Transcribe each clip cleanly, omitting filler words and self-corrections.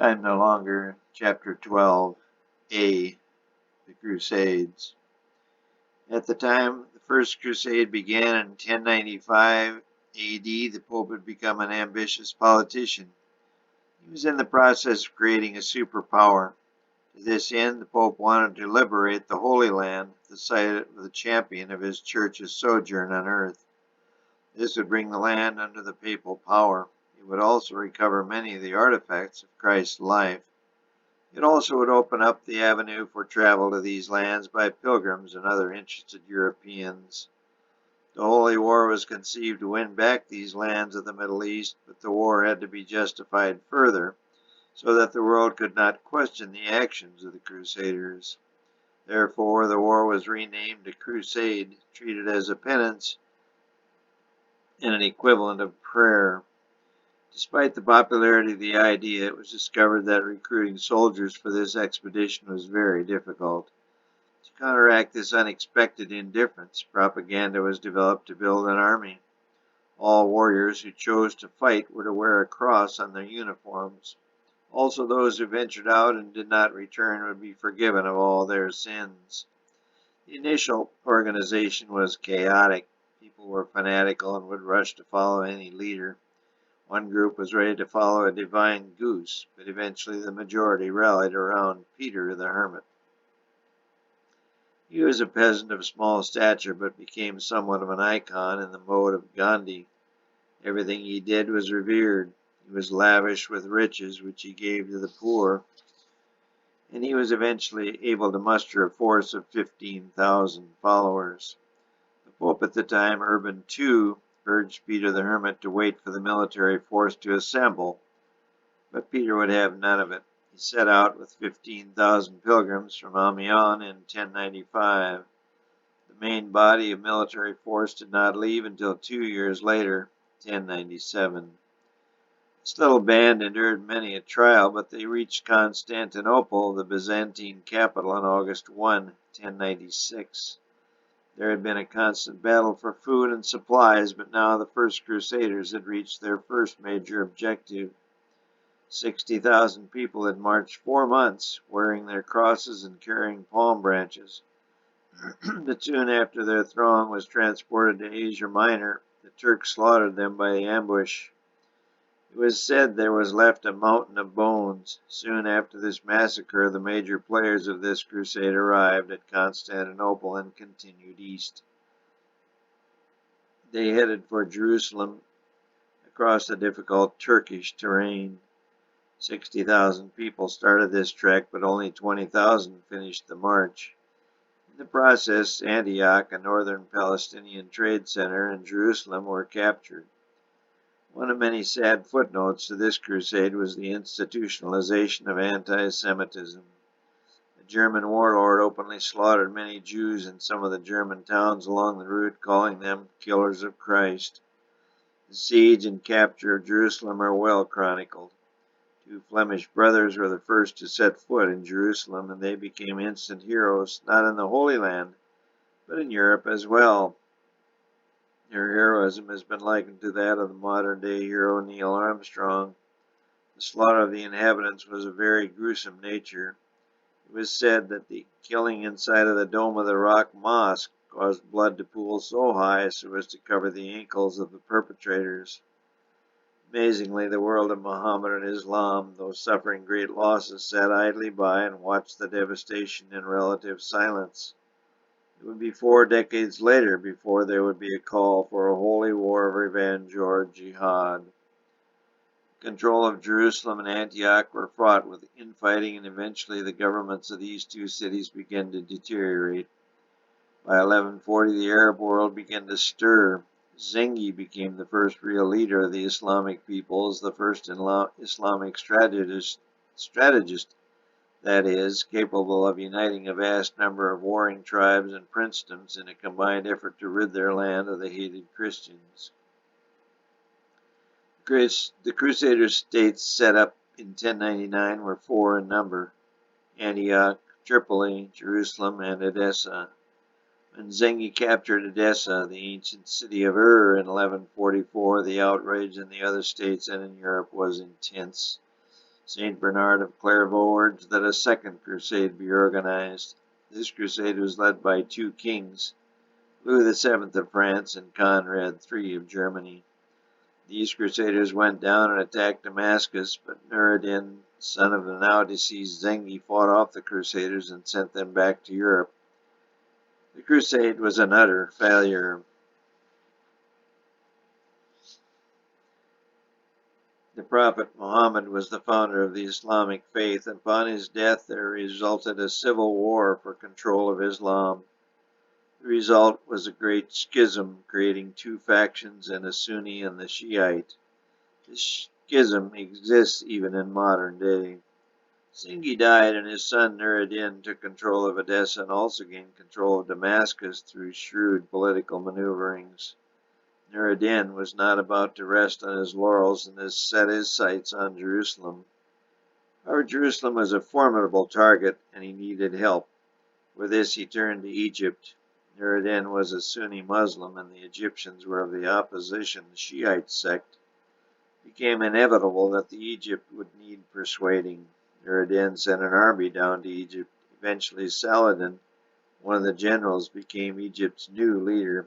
Time no longer. Chapter 12. A. The Crusades. At the time the First Crusade began in 1095 AD, the Pope had become an ambitious politician. He was in the process of creating a superpower. To this end, the Pope wanted to liberate the Holy Land, the site of the champion of his church's sojourn on earth. This would bring the land under the papal power. It would also recover many of the artifacts of Christ's life. It also would open up the avenue for travel to these lands by pilgrims and other interested Europeans. The Holy War was conceived to win back these lands of the Middle East, but the war had to be justified further so that the world could not question the actions of the Crusaders. Therefore, the war was renamed a crusade, treated as a penance and an equivalent of prayer. Despite the popularity of the idea, it was discovered that recruiting soldiers for this expedition was very difficult. To counteract this unexpected indifference, propaganda was developed to build an army. All warriors who chose to fight were to wear a cross on their uniforms. Also, those who ventured out and did not return would be forgiven of all their sins. The initial organization was chaotic. People were fanatical and would rush to follow any leader. One group was ready to follow a divine goose, but eventually the majority rallied around Peter the Hermit. He was a peasant of small stature, but became somewhat of an icon in the mode of Gandhi. Everything he did was revered. He was lavish with riches, which he gave to the poor, and he was eventually able to muster a force of 15,000 followers. The Pope at the time, Urban II, urged Peter the Hermit to wait for the military force to assemble, but Peter would have none of it. He set out with 15,000 pilgrims from Amiens in 1095. The main body of military force did not leave until 2 years later, 1097. This little band endured many a trial, but they reached Constantinople, the Byzantine capital, on August 1, 1096. There had been a constant battle for food and supplies, but now the First Crusaders had reached their first major objective. 60,000 people had marched 4 months, wearing their crosses and carrying palm branches. But soon after their throng was transported to Asia Minor, the Turks slaughtered them by ambush. It was said there was left a mountain of bones. Soon after this massacre, the major players of this crusade arrived at Constantinople and continued east. They headed for Jerusalem across the difficult Turkish terrain. 60,000 people started this trek, but only 20,000 finished the march. In the process, Antioch, a northern Palestinian trade center, and Jerusalem were captured. One of many sad footnotes to this crusade was the institutionalization of anti-Semitism. A German warlord openly slaughtered many Jews in some of the German towns along the route, calling them killers of Christ. The siege and capture of Jerusalem are well chronicled. 2 Flemish brothers were the first to set foot in Jerusalem, and they became instant heroes, not in the Holy Land, but in Europe as well. Their heroism has been likened to that of the modern-day hero Neil Armstrong. The slaughter of the inhabitants was of very gruesome nature. It was said that the killing inside of the dome of the Rock Mosque caused blood to pool so high so as to cover the ankles of the perpetrators. Amazingly, the world of Muhammad and Islam, though suffering great losses, sat idly by and watched the devastation in relative silence. It would be 4 decades later before there would be a call for a holy war of revenge or jihad. Control of Jerusalem and Antioch were fraught with infighting, and eventually the governments of these 2 cities began to deteriorate. By 1140, the Arab world began to stir. Zengi became the first real leader of the Islamic peoples, the first Islamic strategist, that is, capable of uniting a vast number of warring tribes and princedoms in a combined effort to rid their land of the hated Christians. The Crusader states set up in 1099 were 4 in number: Antioch, Tripoli, Jerusalem, and Edessa. When Zengi captured Edessa, the ancient city of Ur, in 1144, the outrage in the other states and in Europe was intense. St. Bernard of Clairvaux urged that a second crusade be organized. This crusade was led by two kings, Louis VII of France and Conrad III of Germany. These crusaders went down and attacked Damascus, but Nur ad-Din, son of the now deceased Zengi, fought off the crusaders and sent them back to Europe. The crusade was an utter failure. The Prophet Muhammad was the founder of the Islamic faith, and upon his death there resulted a civil war for control of Islam. The result was a great schism, creating two factions, and a Sunni and the Shiite. This schism exists even in modern day. Zengi died, and his son Nur ad-Din took control of Edessa and also gained control of Damascus through shrewd political maneuverings. Nur ad-Din was not about to rest on his laurels and has set his sights on Jerusalem. However, Jerusalem was a formidable target, and he needed help. For this he turned to Egypt. Nur ad-Din was a Sunni Muslim, and the Egyptians were of the opposition Shiite sect. It became inevitable that Egypt would need persuading. Nur ad-Din sent an army down to Egypt. Eventually Saladin, one of the generals, became Egypt's new leader.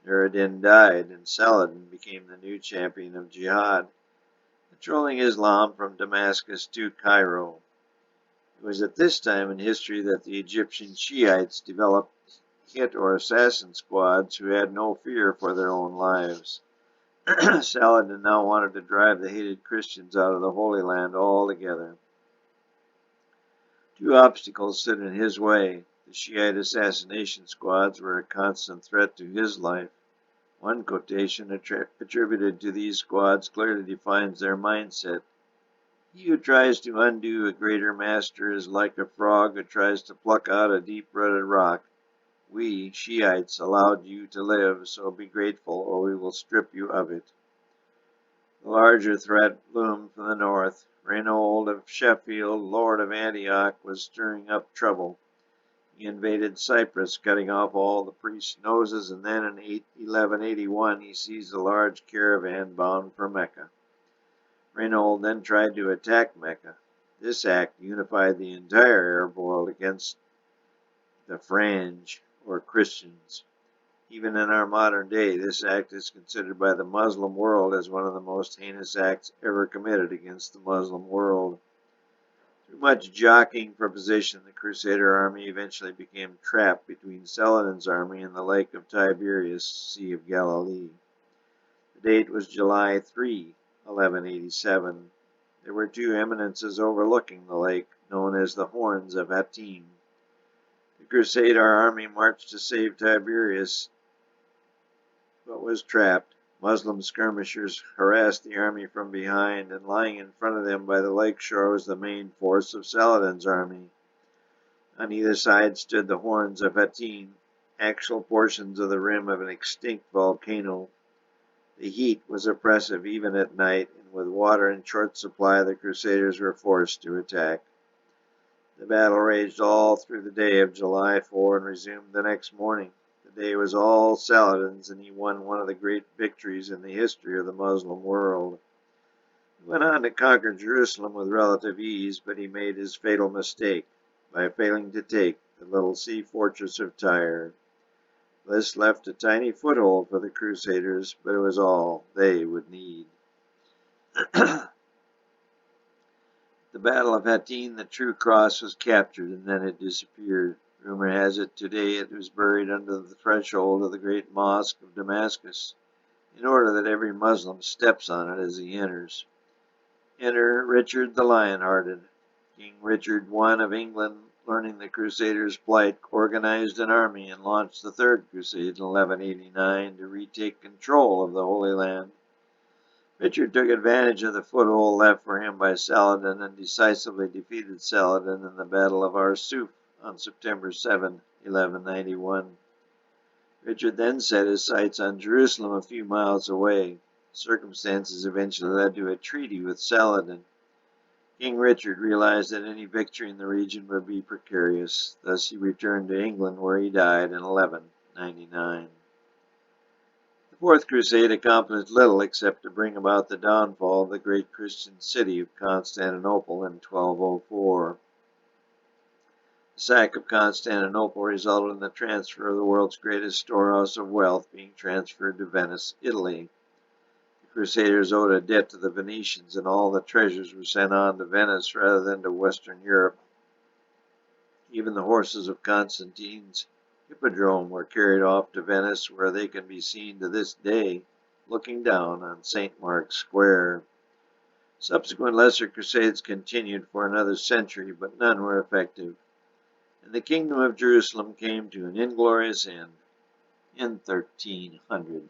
Nur ad-Din died, and Saladin became the new champion of jihad, controlling Islam from Damascus to Cairo. It was at this time in history that the Egyptian Shiites developed hit or assassin squads who had no fear for their own lives. Saladin now wanted to drive the hated Christians out of the Holy Land altogether. Two obstacles stood in his way. The Shiite assassination squads were a constant threat to his life. One quotation attributed to these squads clearly defines their mindset. He who tries to undo a greater master is like a frog who tries to pluck out a deep-rooted rock. We, Shiites, allowed you to live, so be grateful, or we will strip you of it. The larger threat loomed from the north. Reynold of Sheffield, Lord of Antioch, was stirring up trouble. He invaded Cyprus, cutting off all the priests' noses, and then in 1181 he seized a large caravan bound for Mecca. Reynold then tried to attack Mecca. This act unified the entire Arab world against the Franj, or Christians. Even in our modern day, this act is considered by the Muslim world as one of the most heinous acts ever committed against the Muslim world. Through much jockeying for position, the Crusader army eventually became trapped between Saladin's army and the Lake of Tiberias, Sea of Galilee. The date was July 3, 1187. There were two eminences overlooking the lake, known as the Horns of Hattin. The Crusader army marched to save Tiberias, but was trapped. Muslim skirmishers harassed the army from behind, and lying in front of them by the lake shore was the main force of Saladin's army. On either side stood the Horns of Hattin, actual portions of the rim of an extinct volcano. The heat was oppressive even at night, and with water in short supply, the Crusaders were forced to attack. The battle raged all through the day of July 4 and resumed the next morning. The day was all Saladin's, and he won one of the great victories in the history of the Muslim world. He went on to conquer Jerusalem with relative ease, but he made his fatal mistake by failing to take the little sea fortress of Tyre. This left a tiny foothold for the Crusaders, but it was all they would need. The Battle of Hattin, the true cross was captured, and then it disappeared. Rumor has it today it was buried under the threshold of the great mosque of Damascus, in order that every Muslim steps on it as he enters. Enter Richard the Lion-Hearted. King Richard I of England, learning the Crusaders' plight, organized an army and launched the Third Crusade in 1189 to retake control of the Holy Land. Richard took advantage of the foothold left for him by Saladin and decisively defeated Saladin in the Battle of Arsuf on September 7, 1191. Richard then set his sights on Jerusalem a few miles away. Circumstances eventually led to a treaty with Saladin. King Richard realized that any victory in the region would be precarious. Thus he returned to England, where he died in 1199. The Fourth Crusade accomplished little except to bring about the downfall of the great Christian city of Constantinople in 1204. The sack of Constantinople resulted in the transfer of the world's greatest storehouse of wealth being transferred to Venice, Italy. The Crusaders owed a debt to the Venetians, and all the treasures were sent on to Venice rather than to Western Europe. Even the horses of Constantine's hippodrome were carried off to Venice, where they can be seen to this day looking down on St. Mark's Square. Subsequent lesser crusades continued for another century, but none were effective, and the kingdom of Jerusalem came to an inglorious end in 1300.